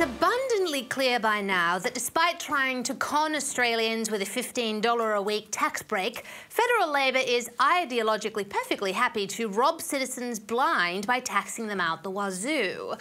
It's abundantly clear by now that despite trying to con Australians with a $15 a week tax break, federal Labor is ideologically perfectly happy to rob citizens blind by taxing them out the wazoo.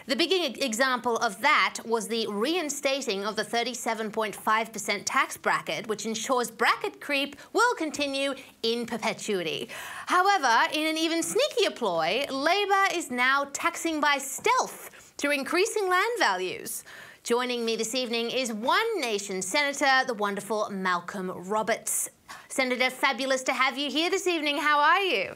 The big example of that was the reinstating of the 37.5% tax bracket, which ensures bracket creep will continue in perpetuity. However, in an even sneakier ploy, Labor is now taxing by stealth through increasing land values. Joining me this evening is One Nation Senator, the wonderful Malcolm Roberts. Senator, fabulous to have you here this evening. How are you?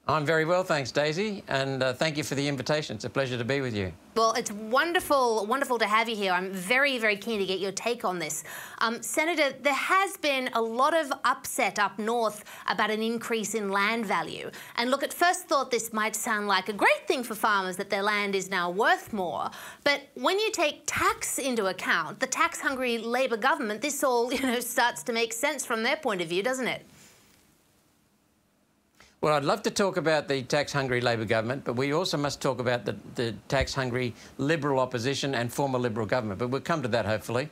I'm very well, thanks, Daisy, and thank you for the invitation. It's a pleasure to be with you. Well, it's wonderful to have you here. I'm very, very keen to get your take on this. Senator, there has been a lot of upset up north about an increase in land value. And look, at first thought, this might sound like a great thing for farmers that their land is now worth more. But when you take tax into account, the tax-hungry Labor government, this all, starts to make sense from their point of view, doesn't it? Well, I'd love to talk about the tax-hungry Labor government, but we also must talk about the tax-hungry Liberal opposition and former Liberal government. But we'll come to that, hopefully.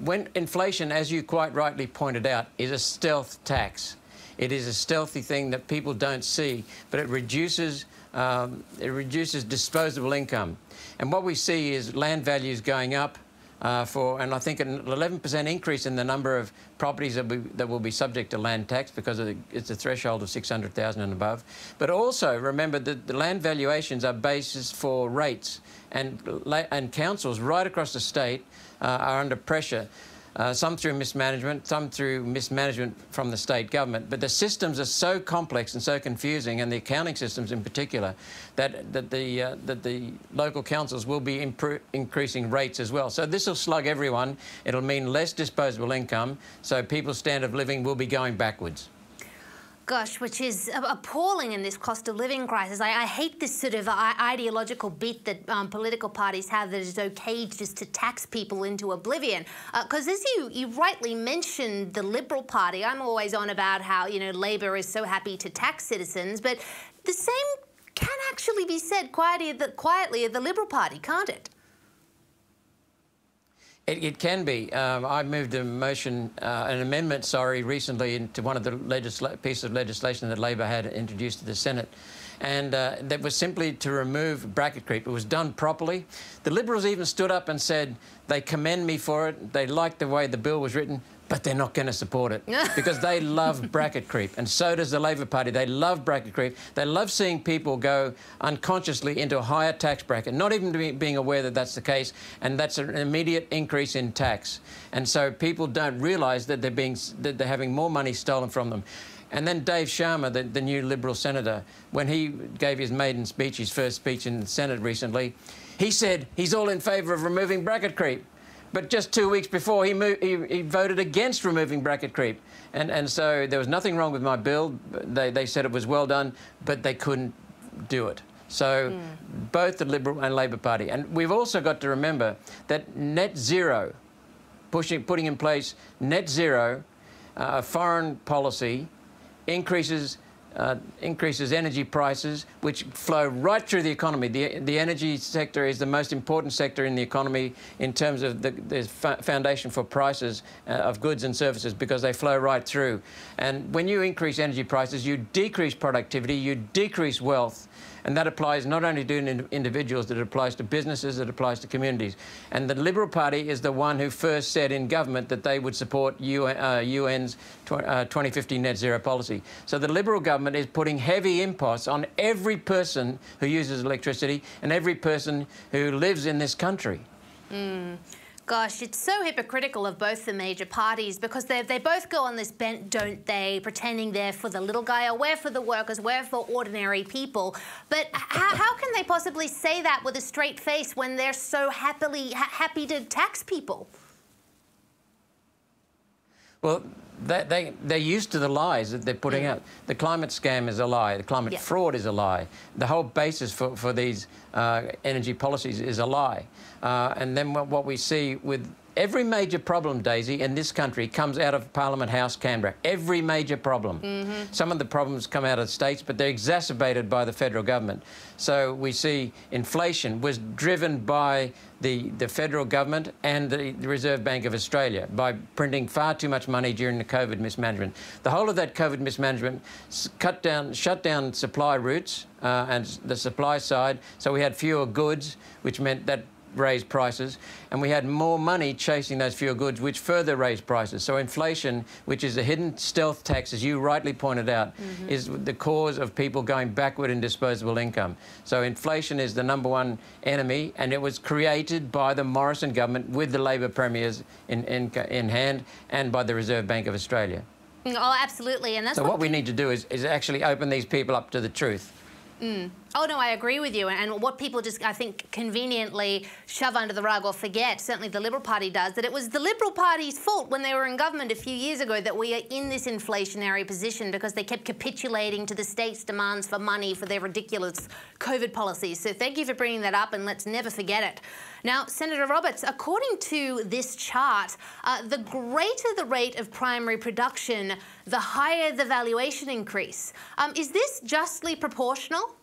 When inflation, as you quite rightly pointed out, is a stealth tax. It is a stealthy thing that people don't see, but it reduces disposable income. And what we see is land values going up, and I think an 11% increase in the number of properties that will be subject to land tax because it's a threshold of 600,000 and above. But also remember that the land valuations are basis for rates, and councils right across the state are under pressure. Some through mismanagement, some through mismanagement from the state government. But the systems are so complex and so confusing, and the accounting systems in particular, that the local councils will be increasing rates as well. So this will slug everyone. It'll mean less disposable income, so people's standard of living will be going backwards. Gosh, which is appalling in this cost of living crisis. I hate this sort of ideological beat that political parties have, that it's okay just to tax people into oblivion. Because as you rightly mentioned, the Liberal Party, I'm always on about how, Labor is so happy to tax citizens, but the same can actually be said quietly of the Liberal Party, can't it? It can be. I moved an amendment, recently into one of the pieces of legislation that Labor had introduced to the Senate. And that was simply to remove bracket creep. It was done properly. The Liberals even stood up and said they commend me for it. They liked the way the bill was written, but they're not going to support it because they love bracket creep. And so does the Labor Party. They love bracket creep. They love seeing people go unconsciously into a higher tax bracket, not even being aware that that's the case, and that's an immediate increase in tax. And so people don't realise that they're having more money stolen from them. And then Dave Sharma, the new Liberal senator, when he gave his maiden speech, his first speech in the Senate recently, he said he's all in favour of removing bracket creep. But just 2 weeks before, he voted against removing bracket creep. And so there was nothing wrong with my bill. They said it was well done, but they couldn't do it. So both the Liberal and Labor Party. And we've also got to remember that net zero, putting in place net zero foreign policy, increases energy prices, which flow right through the economy. The energy sector is the most important sector in the economy in terms of the foundation for prices of goods and services, because they flow right through. And when you increase energy prices, you decrease productivity, you decrease wealth. And that applies not only to individuals, that it applies to businesses, it applies to communities. And the Liberal Party is the one who first said in government that they would support UN's 2050 net zero policy. So the Liberal government is putting heavy imposts on every person who uses electricity and every person who lives in this country. Gosh, it's so hypocritical of both the major parties, because they both go on this bent, don't they, pretending they're for the little guy, or we're for the workers, we're for ordinary people. But how can they possibly say that with a straight face when they're so happy to tax people? Well, they're used to the lies that they're putting out. The climate scam is a lie. The climate fraud is a lie. The whole basis for these energy policies is a lie. And then what we see with every major problem, Daisy, in this country comes out of Parliament House, Canberra. Every major problem. Some of the problems come out of the states, but they're exacerbated by the federal government. So we see inflation was driven by the federal government and the Reserve Bank of Australia by printing far too much money during the COVID mismanagement. The whole of that COVID mismanagement shut down supply routes and the supply side, so we had fewer goods, which meant that raised prices, and we had more money chasing those fewer goods, which further raised prices. So inflation, which is a hidden stealth tax, as you rightly pointed out, is the cause of people going backward in disposable income. So inflation is the #1 enemy, and it was created by the Morrison government with the Labor premiers in hand and by the Reserve Bank of Australia. Oh, absolutely. And that's so what we need to do is actually open these people up to the truth. Oh, no, I agree with you. And what people just, I think, conveniently shove under the rug or forget, certainly the Liberal Party does, that it was the Liberal Party's fault when they were in government a few years ago that we are in this inflationary position because they kept capitulating to the state's demands for money for their ridiculous COVID policies. So thank you for bringing that up, and let's never forget it. Now, Senator Roberts, according to this chart, the greater the rate of primary production, the higher the valuation increase. Is this justly proportional?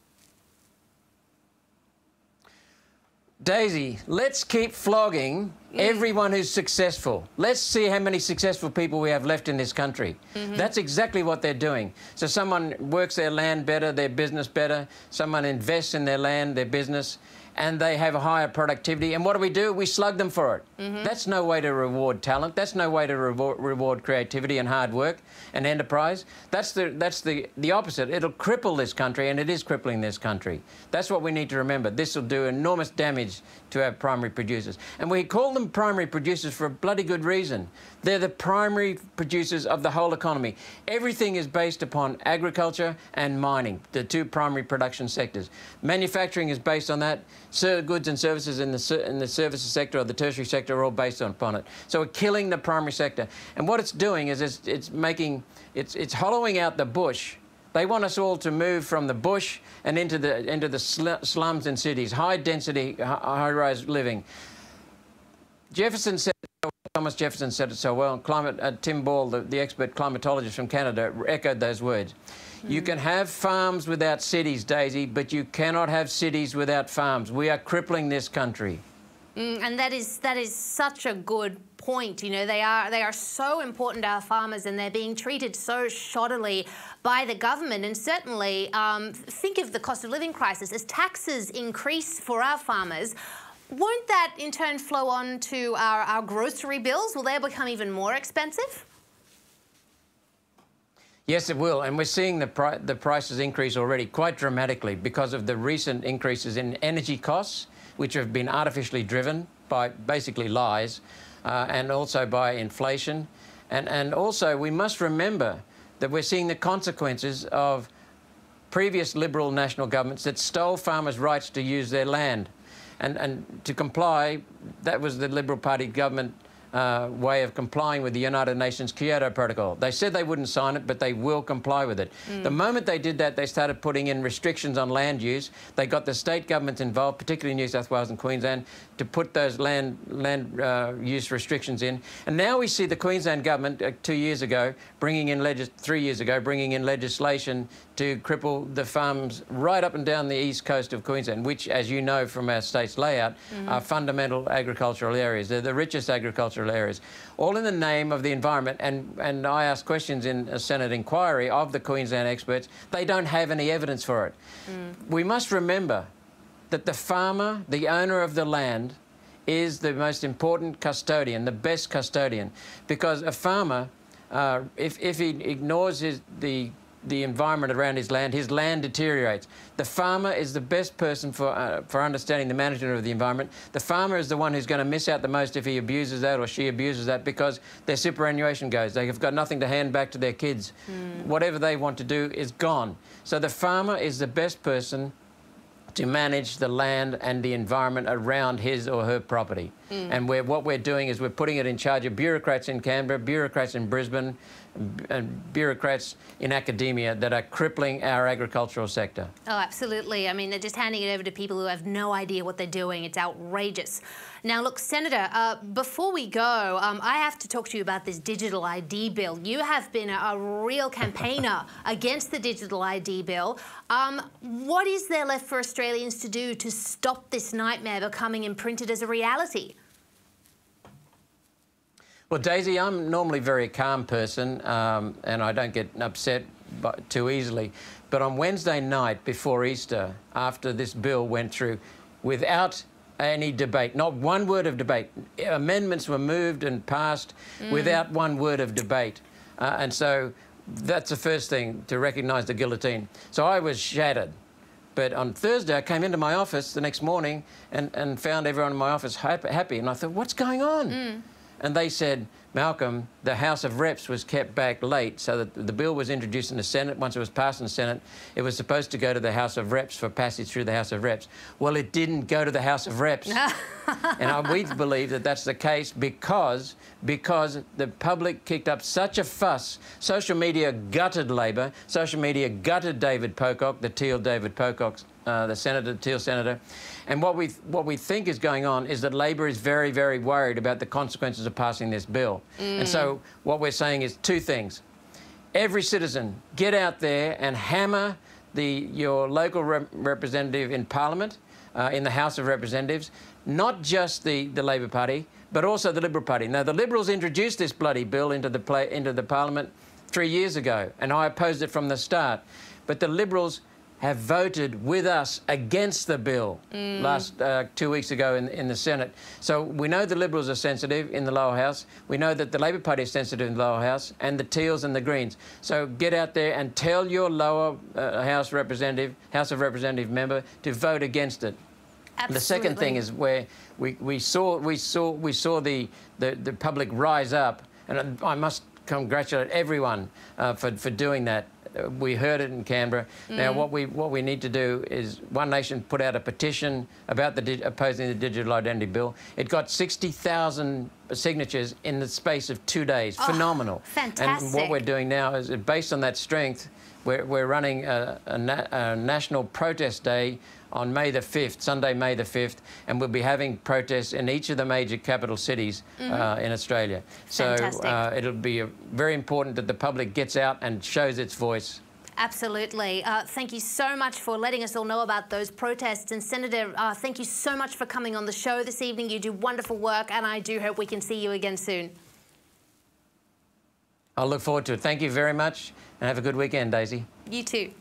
Daisy, let's keep flogging everyone who's successful. Let's see how many successful people we have left in this country. That's exactly what they're doing. So someone works their land better, their business better, someone invests in their land, their business, and they have a higher productivity. And what do? We slug them for it. That's no way to reward talent. That's no way to reward creativity and hard work and enterprise. That's the opposite. It'll cripple this country, and it is crippling this country. That's what we need to remember. This will do enormous damage to our primary producers. And we call them primary producers for a bloody good reason. They're the primary producers of the whole economy. Everything is based upon agriculture and mining, the two primary production sectors. Manufacturing is based on that. Goods and services in the services sector or the tertiary sector are all based upon it. So we're killing the primary sector. And what it's doing is it's hollowing out the bush. They want us all to move from the bush and into the slums and cities, high density, high-rise living. Thomas Jefferson said it so well. Tim Ball, the expert climatologist from Canada, echoed those words. You can have farms without cities, Daisy, but you cannot have cities without farms. We are crippling this country. And that is such a good point. You know, they are so important to our farmers, and they're being treated so shoddily by the government. And certainly, think of the cost of living crisis. As taxes increase for our farmers, won't that in turn flow on to our grocery bills? Will they become even more expensive? Yes, it will, and we're seeing the prices increase already quite dramatically because of the recent increases in energy costs, which have been artificially driven by basically lies, and also by inflation. And also we must remember that we're seeing the consequences of previous Liberal national governments that stole farmers' rights to use their land. And to comply, that was the Liberal Party government way of complying with the United Nations Kyoto Protocol. They said they wouldn't sign it, but they will comply with it. The moment they did that, they started putting in restrictions on land use. They got the state governments involved, particularly New South Wales and Queensland, to put those land use restrictions in. And now we see the Queensland government 3 years ago bringing in legislation to cripple the farms right up and down the east coast of Queensland, which, as you know from our state's layout, are fundamental agricultural areas. They're the richest agricultural areas, all in the name of the environment. And I asked questions in a Senate inquiry of the Queensland experts. They don't have any evidence for it. We must remember that the farmer, the owner of the land, is the most important custodian, the best custodian, because a farmer, if he ignores the environment around his land deteriorates. The farmer is the best person for understanding the management of the environment. The farmer is the one who's going to miss out the most if he abuses that or she abuses that, because their superannuation goes. They have got nothing to hand back to their kids. Whatever they want to do is gone. So the farmer is the best person to manage the land and the environment around his or her property. And what we're doing is we're putting it in charge of bureaucrats in Canberra, bureaucrats in Brisbane, and bureaucrats in academia that are crippling our agricultural sector. Oh, absolutely. I mean, they're just handing it over to people who have no idea what they're doing. It's outrageous. Now, look, Senator, before we go, I have to talk to you about this digital ID bill. You have been a real campaigner against the digital ID bill. What is there left for Australians to do to stop this nightmare becoming imprinted as a reality? Well, Daisy, I'm normally a very calm person and I don't get upset too easily. But on Wednesday night before Easter, after this bill went through, without any debate, not one word of debate, amendments were moved and passed without one word of debate. And so that's the first thing, to recognise the guillotine. So I was shattered. But on Thursday, I came into my office the next morning and found everyone in my office happy. And I thought, what's going on? And they said, Malcolm, the House of Reps was kept back late, so that the bill was introduced in the Senate. Once it was passed in the Senate, it was supposed to go to the House of Reps for passage through the House of Reps. Well, it didn't go to the House of Reps. And we believe that that's the case because the public kicked up such a fuss. Social media gutted Labor. Social media gutted David Pocock, the Teal David Pocock, the Teal senator. And what we think is going on is that Labor is very, very worried about the consequences of passing this bill. And so what we're saying is two things. Every citizen, get out there and hammer your local representative in Parliament, in the House of Representatives, not just the Labor Party, but also the Liberal Party. Now, the Liberals introduced this bloody bill into the Parliament 3 years ago, and I opposed it from the start. But the Liberals have voted with us against the bill last 2 weeks ago in the Senate. So we know the Liberals are sensitive in the lower house. We know that the Labor Party is sensitive in the lower house, and the Teals and the Greens. So get out there and tell your lower House of Representative member to vote against it. Absolutely. The second thing is where we saw the public rise up, and I must congratulate everyone for doing that. We heard it in Canberra. Now, what we need to do is One Nation put out a petition about opposing the Digital Identity Bill. It got 60,000 signatures in the space of 2 days. Phenomenal. Fantastic. And what we're doing now is, based on that strength, we're running a national protest day on May the 5th, Sunday, May the 5th, and we'll be having protests in each of the major capital cities in Australia. So it'll be very important that the public gets out and shows its voice. Absolutely. Thank you so much for letting us all know about those protests. And Senator, thank you so much for coming on the show this evening. You do wonderful work, and I do hope we can see you again soon. I'll look forward to it. Thank you very much, and have a good weekend, Daisy. You too.